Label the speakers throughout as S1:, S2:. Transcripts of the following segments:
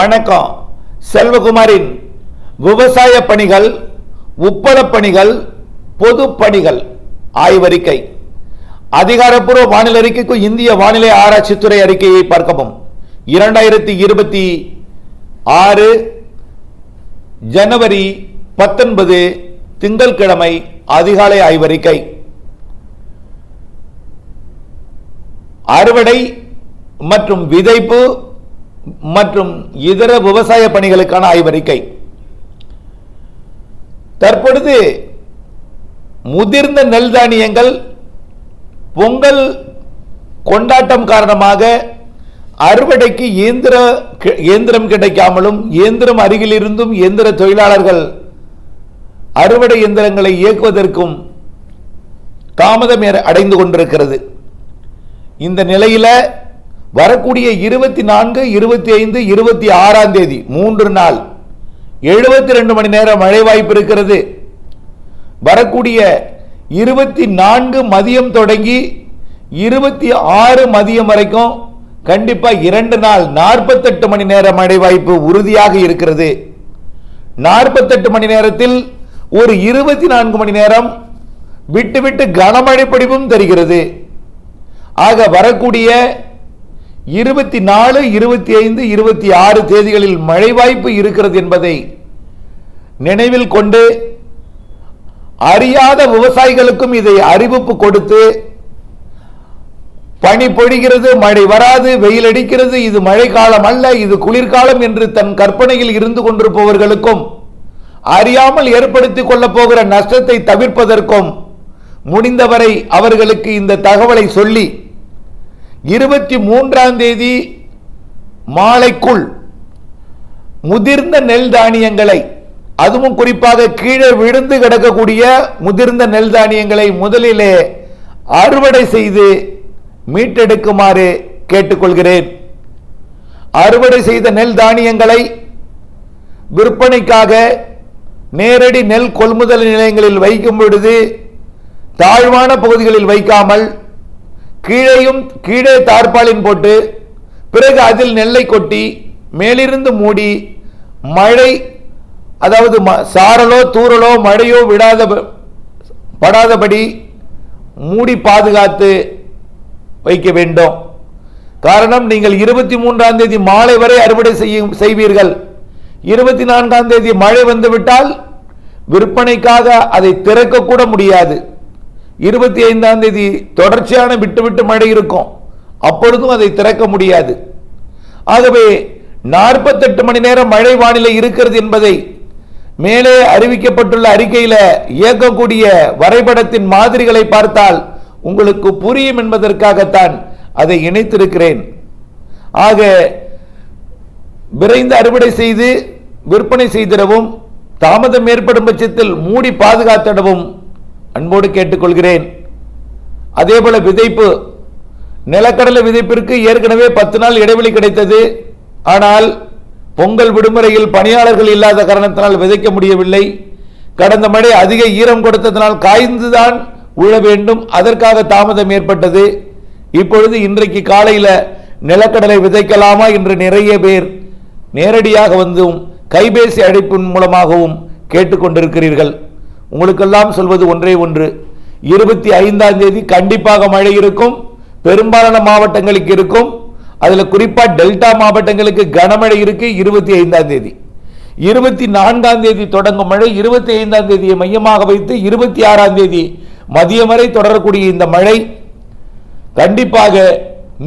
S1: வணக்கம். செல்வகுமாரின் விவசாய பணிகள், உப்பள பணிகள், பொது பணிகள் ஆய்வறிக்கை. அதிகாரப்பூர்வ வானிலை அறிக்கைக்கு இந்திய வானிலை ஆராய்ச்சித்துறை அறிக்கையை பார்க்கவும். 2026 ஜனவரி 19 திங்கட்கிழமை அதிகாலை ஆய்வறிக்கை. அறுவடை மற்றும் விதைப்பு மற்றும் இதர விவசாய பணிகளுக்கான ஆய்வறிக்கை. தற்பொழுது முதிர்ந்த நெல் தானியங்கள் பொங்கல் கொண்டாட்டம் காரணமாக அறுவடைக்கு இயந்திரம் கிடைக்காமலும் இயந்திரம் அருகில் இருந்தும் இயந்திர தொழிலாளர்கள் அறுவடை இயந்திரங்களை இயக்குவதற்கும் தாமதம் அடைந்து கொண்டிருக்கிறது. இந்த நிலையில வரக்கூடிய 24, 25, 26 தேதி 3 நாள் 72 மணி நேரம் மழை வாய்ப்பு இருக்கிறது. வரக்கூடிய 24 மதியம் தொடங்கி 26 மதியம் வரைக்கும் கண்டிப்பா 2 நாள் 48 மணி நேர மழை வாய்ப்பு உறுதியாக இருக்கிறது. 48 மணி நேரத்தில் ஒரு 24 மணி நேரம் விட்டு விட்டு கனமழை பொழிவும் தருகிறது. ஆக வரக்கூடிய 24, 25, 26 தேதிகளில் மழை வாய்ப்பு இருக்கிறது என்பதை நினைவில் கொண்டு அறியாத விவசாயிகளுக்கும் இதை அறிவிப்பு கொடுத்து, பனி பொழிகிறது, மழை வராது, வெயில் அடிக்கிறது, இது மழை காலம் அல்ல, இது குளிர்காலம் என்று தன் கற்பனையில் இருந்து கொண்டிருப்பவர்களுக்கும் அறியாமல் ஏற்படுத்திக் கொள்ளப் போகிற நஷ்டத்தை தவிர்ப்பதற்கும் முடிந்தவரை அவர்களுக்கு இந்த தகவலை சொல்லி 23ஆம் தேதி மாலைக்குள் முதிர்ந்த நெல் தானியங்களை, அதுவும் குறிப்பாக கீழே விழுந்து கிடக்கக்கூடிய முதிர்ந்த நெல் தானியங்களை முதலிலே அறுவடை செய்து மீட்டெடுக்குமாறு கேட்டுக்கொள்கிறேன். அறுவடை செய்த நெல் தானியங்களை விற்பனைக்காக நேரடி நெல் கொள்முதல் நிலையங்களில் வைக்கும் பொழுது தாழ்வான பகுதிகளில் வைக்காமல் கீழே தார்பாலின் போட்டு பிறகு அதில் நெல்லை கொட்டி மேலிருந்து மூடி மழை, அதாவது சாரலோ தூரலோ மழையோ படாதபடி மூடி பாதுகாத்து வைக்க வேண்டும். காரணம், நீங்கள் 23ஆம் தேதி மாலை வரை அறுவடை செய்வீர்கள். 24ஆம் தேதி மழை வந்துவிட்டால் விற்பனைக்காக அதை திறக்க கூட முடியாது. 25ஆம் தேதி தொடர்ச்சியான விட்டு மழை இருக்கும், அப்பொழுதும் அதை திறக்க முடியாது. ஆகவே 48 மணி நேரம் மழை வானிலை இருக்கிறது என்பதை மேலே அறிவிக்கப்பட்டுள்ள அறிக்கையில் இயக்கக்கூடிய வரைபடத்தின் மாதிரிகளை பார்த்தால் உங்களுக்கு புரியும் என்பதற்காகத்தான் அதை இணைத்திருக்கிறேன். ஆக விரைந்து அறுவடை செய்து விற்பனை செய்திடவும், தாமதம் ஏற்படும் பட்சத்தில் மூடி பாதுகாத்திடவும் அன்போடு கேட்டுக்கொள்கிறேன். அதேபோல விதைப்பு, நிலக்கடலை விதைப்பிற்கு ஏற்கனவே 10 நாள் இடைவெளி கிடைத்தது. ஆனால் பொங்கல் விடுமுறையில் பணியாளர்கள் இல்லாத காரணத்தினால் விதைக்க முடியவில்லை. கடந்த மழை அதிக ஈரம் கொடுத்ததனால் காய்ந்துதான் உழ வேண்டும், அதற்காக தாமதம் ஏற்பட்டது. இப்பொழுது இன்றைக்கு காலையில் நிலக்கடலை விதைக்கலாமா என்று நிறைய பேர் நேரடியாக வந்தும் கைபேசி அழைப்பின் மூலமாகவும் கேட்டுக்கொண்டிருக்கிறீர்கள். உங்களுக்கெல்லாம் சொல்வது ஒன்றே ஒன்று, 25ஆம் தேதி கண்டிப்பாக மழை இருக்கும், பெரும்பாலான மாவட்டங்களுக்கு இருக்கும். அதில் குறிப்பா டெல்டா மாவட்டங்களுக்கு கனமழை இருக்கு. 25ஆம் தேதி 24ஆம் தேதி தொடங்கும் மழை 25ஆம் தேதியை மையமாக வைத்து 26ஆம் தேதி மதியம் வரை தொடரக்கூடிய இந்த மழை கண்டிப்பாக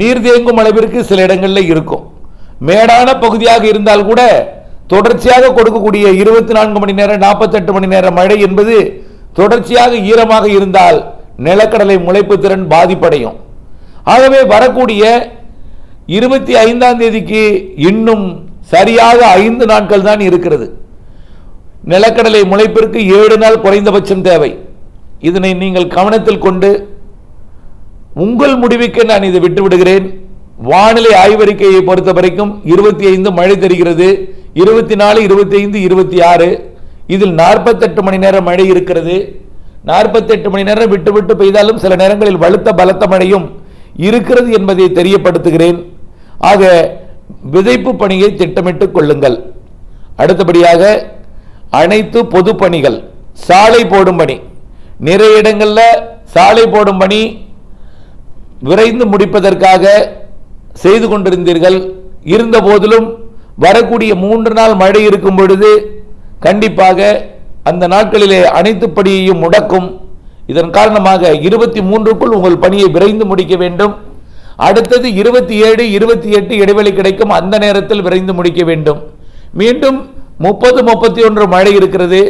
S1: நீர் தேங்கும் அளவிற்கு சில இடங்களில் இருக்கும். மேடான பகுதியாக இருந்தால் கூட தொடர்ச்சியாக கொடுக்கக்கூடிய 24 மணி நேரம் 48 மணி நேரம் மழை என்பது தொடர்ச்சியாக ஈரமாக இருந்தால் நிலக்கடலை முளைப்பு திறன் பாதிப்படையும். ஆகவே வரக்கூடிய 25ஆம் தேதிக்கு இன்னும் சரியாக 5 நாட்கள் தான் இருக்கிறது. நிலக்கடலை முளைப்பிற்கு 7 நாள் குறைந்தபட்சம் தேவை. இதனை நீங்கள் கவனத்தில் கொண்டு உங்கள் முடிவுக்கு நான் இதை விட்டுவிடுகிறேன். வானிலை ஆய்வறிக்கையை பொறுத்த வரைக்கும் 25 மழை தருகிறது, 24, 25, 26 இதில் 48 மணி நேரம் மழை இருக்கிறது. 48 மணி நேரம் விட்டு விட்டு பெய்தாலும் சில நேரங்களில் வலுத்த பலத்த மழையும் இருக்கிறது என்பதை தெரியப்படுத்துகிறேன். ஆக விதைப்பு பணியை திட்டமிட்டுக் கொள்ளுங்கள். அடுத்தபடியாக அனைத்து பொது பணிகள், சாலை போடும் பணி, நிறைய இடங்களில் சாலை போடும் பணி விரைந்து முடிப்பதற்காக செய்து கொண்டிருந்தீர்கள். இருந்த போதிலும் வரக்கூடிய 3 நாள் மழை இருக்கும் பொழுது கண்டிப்பாக அந்த நாட்களிலே அனைத்து பணியையும் முடக்கும். இதன் காரணமாக 23க்குள் உங்கள் பணியை விரைந்து முடிக்க வேண்டும். அடுத்தது 27, 28 இடைவெளி கிடைக்கும், அந்த நேரத்தில் விரைந்து முடிக்க வேண்டும். மீண்டும் 30, 31 மழை இருக்கிறது,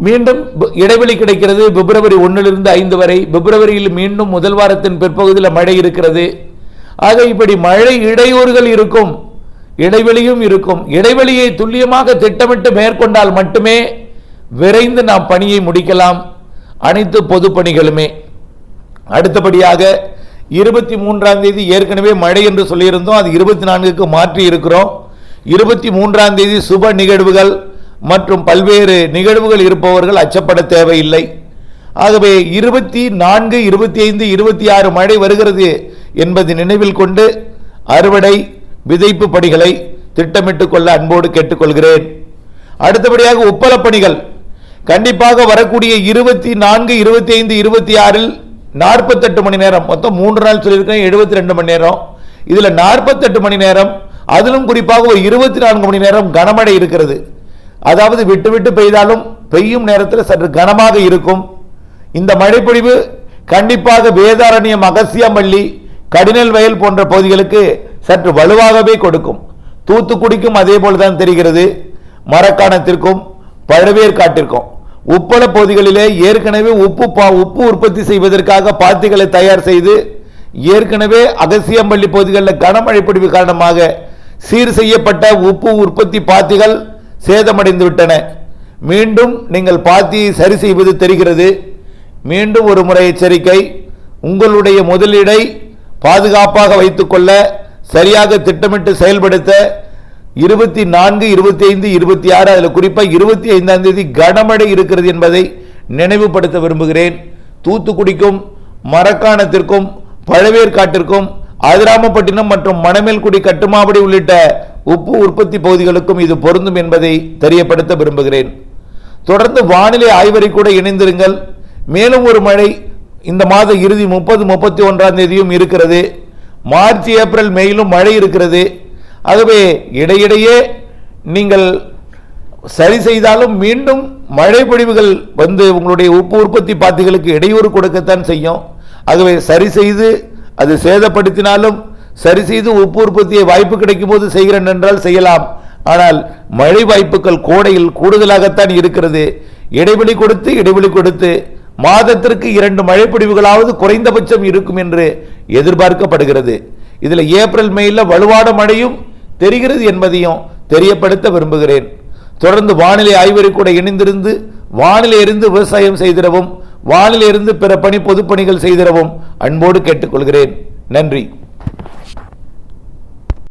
S1: மீண்டும் இடைவெளி கிடைக்கிறது. பிப்ரவரி 1லிருந்து 5 வரை, பிப்ரவரியில் மீண்டும் முதல் வாரத்தின் பிற்பகுதியில் மழை இருக்கிறது. ஆக இப்படி மழை இடையூறுகள் இருக்கும், இடைவெளியும் இருக்கும். இடைவெளியை துல்லியமாக திட்டமிட்டு மேற்கொண்டால் மட்டுமே விரைந்து நாம் பணியை முடிக்கலாம், அனைத்து பொது பணிகளுமே. அடுத்தபடியாக 23ஆம் தேதி ஏற்கனவே மழை என்று சொல்லியிருந்தோம், அது 24க்கு மாற்றி இருக்கிறோம். 23ஆம் தேதி சுப நிகழ்வுகள் மற்றும் பல்வேறு நிகழ்வுகள் இருப்பவர்கள் அச்சப்பட தேவையில்லை. ஆகவே 24, 25, 26 மழை வருகிறது என்பதை நினைவில் கொண்டு அறுவடை விதைப்பு பணிகளை திட்டமிட்டுக் கொள்ள அன்போடு கேட்டுக்கொள்கிறேன். அடுத்தபடியாக உப்பள பணிகள் கண்டிப்பாக வரக்கூடிய 24, 25, 26 48 மணி நேரம், மொத்தம் 3 நாள் சொல்லியிருக்கேன், 72 மணி நேரம். இதுல 48 மணி நேரம், அதிலும் குறிப்பாக ஒரு 24 மணி நேரம் கனமழை இருக்கிறது. அதாவது விட்டு விட்டு பெய்தாலும் பெய்யும் நேரத்தில் சற்று கனமாக இருக்கும். இந்த மழைப்பொழிவு கண்டிப்பாக வேதாரண்யம், அகசியம்பள்ளி, கடினல் வயல் போன்ற பகுதிகளுக்கு சற்று வலுவாகவே கொடுக்கும். தூத்துக்குடிக்கும் அதே போலதான் தெரிகிறது, மரக்காணத்திற்கும் பழவேற்காட்டிற்கும். உப்பள பகுதிகளிலே ஏற்கனவே உப்பு உற்பத்தி செய்வதற்காக பாத்திகளை தயார் செய்து ஏற்கனவே அகசியம்பள்ளி பகுதிகளில் கனமழை பொழிவு காரணமாக சீர் செய்யப்பட்ட உப்பு உற்பத்தி பாத்திகள் சேதமடைந்து விட்டன. மீண்டும் நீங்கள் பாத்தியை சரி செய்வது தெரிகிறது. மீண்டும் ஒரு முறை எச்சரிக்கை, உங்களுடைய முதலீடை பாதுகாப்பாக வைத்துக்கொள்ள சரியாக திட்டமிட்டு செயல்படுத்த 24, 25, 26 அதில் குறிப்பாக 25ஆம் தேதி கனமழை இருக்கிறது என்பதை நினைவுபடுத்த விரும்புகிறேன். தூத்துக்குடிக்கும் மரக்காணத்திற்கும் பழவேற்காட்டிற்கும் அதிராமப்பட்டினம் மற்றும் மணமேல்குடி, கட்டுமாவடி உள்ளிட்ட உப்பு உற்பத்தி பகுதிகளுக்கும் இது பொருந்தும் என்பதை தெரியப்படுத்த விரும்புகிறேன். தொடர்ந்து வானிலை ஆய்வறை கூட இணைந்திருங்கள். மேலும் ஒரு மழை இந்த மாத இறுதி 30, 31ஆம் தேதியும் இருக்கிறது. மார்ச், ஏப்ரல், மேயிலும் மழை இருக்கிறது. ஆகவே இடையிடையே நீங்கள் சரி செய்தாலும் மீண்டும் மழை பொழிவுகள் வந்து உங்களுடைய உப்பு உற்பத்தி பாத்திகளுக்கு இடையூறு கொடுக்கத்தான் செய்யும். ஆகவே சரி செய்து அது சேதப்படுத்தினாலும் சரி செய்து உப்பு உற்பத்தியை வாய்ப்பு கிடைக்கும் போது செய்கிறேன் என்றால் செய்யலாம். ஆனால் மழை வாய்ப்புகள் கோடையில் கூடுதலாகத்தான் இருக்கிறது. இடைவெளி கொடுத்து மாதத்திற்கு 2 மழை பொழிவுகளாவது குறைந்தபட்சம் இருக்கும் என்று எதிர்பார்க்கப்படுகிறது. இதில் ஏப்ரல், மேயில் வலுவான மழையும் தெரிகிறது என்பதையும் தெரியப்படுத்த விரும்புகிறேன். தொடர்ந்து வானிலை ஆய்வறை கூட இணைந்திருந்து வானிலையிலிருந்து விவசாயம் செய்திடவும், வானிலையிலிருந்து பிற பணி பொதுப்பணிகள் செய்திடவும் அன்போடு கேட்டுக்கொள்கிறேன். நன்றி.